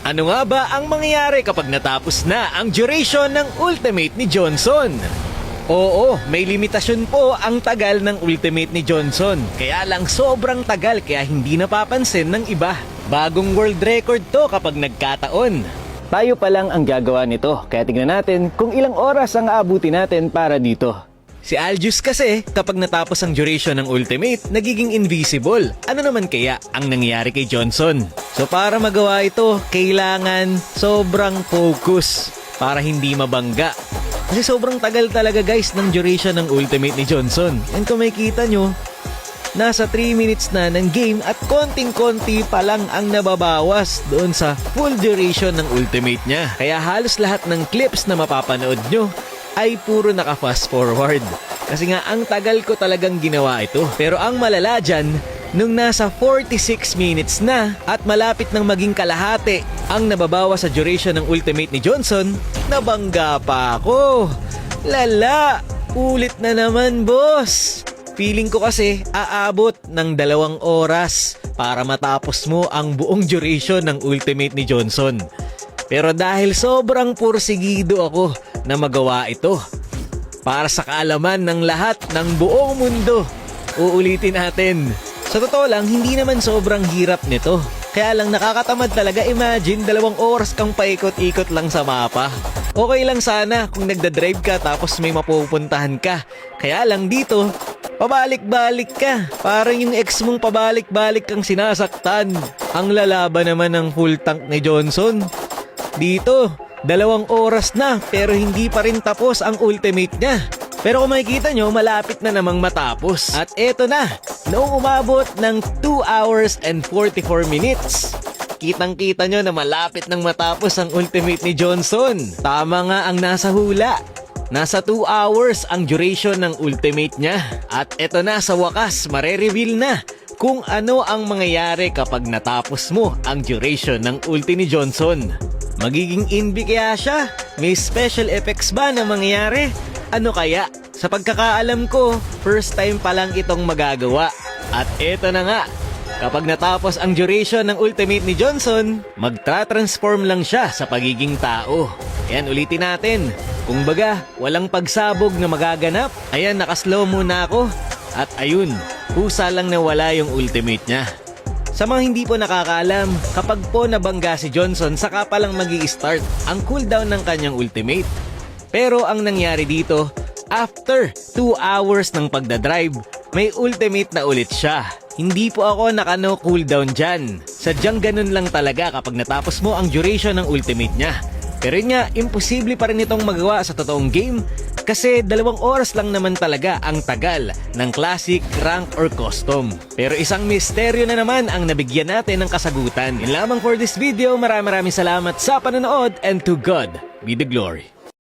Ano nga ba ang mangyayari kapag natapos na ang duration ng ultimate ni Johnson? Oo, may limitasyon po ang tagal ng ultimate ni Johnson. Kaya lang sobrang tagal kaya hindi napapansin ng iba. Bagong world record to kapag nagkataon. Tayo pa lang ang gagawa nito, kaya tingnan natin kung ilang oras ang aabuti natin para dito. Si Aljus kasi, kapag natapos ang duration ng ultimate, nagiging invisible. Ano naman kaya ang nangyayari kay Johnson? So para magawa ito, kailangan sobrang focus para hindi mabangga. Kasi sobrang tagal talaga guys ng duration ng ultimate ni Johnson. And kung makikita nyo, nasa 3 minutes na ng game at konting-konti pa lang ang nababawas doon sa full duration ng ultimate niya. Kaya halos lahat ng clips na mapapanood nyo ay puro naka-fast forward. Kasi nga ang tagal ko talagang ginawa ito. Pero ang malala dyan, nung nasa 46 minutes na at malapit nang maging kalahati ang nababawas sa duration ng ultimate ni Johnson, nabangga pa ako. Lala! Ulit na naman, boss! Feeling ko kasi aabot ng 2 oras para matapos mo ang buong duration ng ultimate ni Johnson. Pero dahil sobrang pursigido ako na magawa ito, para sa kaalaman ng lahat ng buong mundo, uulitin natin. Sa totoo lang, hindi naman sobrang hirap nito. Kaya lang nakakatamad talaga. Imagine, 2 oras kang paikot-ikot lang sa mapa. Okay lang sana kung nagdadrive ka tapos may mapupuntahan ka. Kaya lang dito, pabalik-balik ka. Parang yung ex mong pabalik-balik kang sinasaktan. Ang lalaban naman ng full tank ni Johnson. Dito, 2 oras na pero hindi pa rin tapos ang ultimate niya. Pero kung makikita nyo, malapit na namang matapos. At eto na, noong umabot ng 2 hours and 44 minutes. Kitang-kita nyo na malapit nang matapos ang ultimate ni Johnson. Tama nga ang nasa hula. Nasa 2 hours ang duration ng ultimate niya. At eto na sa wakas, mare-reveal na kung ano ang mangyayari kapag natapos mo ang duration ng ulti ni Johnson. Magiging inbi kaya siya? May special effects ba na mangyayari? Ano kaya? Sa pagkakaalam ko, first time pa lang itong magagawa. At eto na nga, kapag natapos ang duration ng ultimate ni Johnson, magtra-transform lang siya sa pagiging tao. Ayan, ulitin natin. Kung baga, walang pagsabog na magaganap. Ayan, nakaslow muna ako. At ayun, kusa lang na wala yung ultimate niya. Sa mga hindi po nakakaalam, kapag po nabangga si Johnson, saka pa lang magi-start ang cooldown ng kanyang ultimate. Pero ang nangyari dito, after 2 hours ng pagdadrive, may ultimate na ulit siya. Hindi po ako naka-no cooldown dyan. Sadyang ganun lang talaga kapag natapos mo ang duration ng ultimate niya. Pero yun nga, imposible pa rin itong magawa sa totoong game kasi 2 oras lang naman talaga ang tagal ng classic, rank, or custom. Pero isang misteryo na naman ang nabigyan natin ng kasagutan. Yun lamang for this video. Maraming salamat sa panonood and to God be the glory.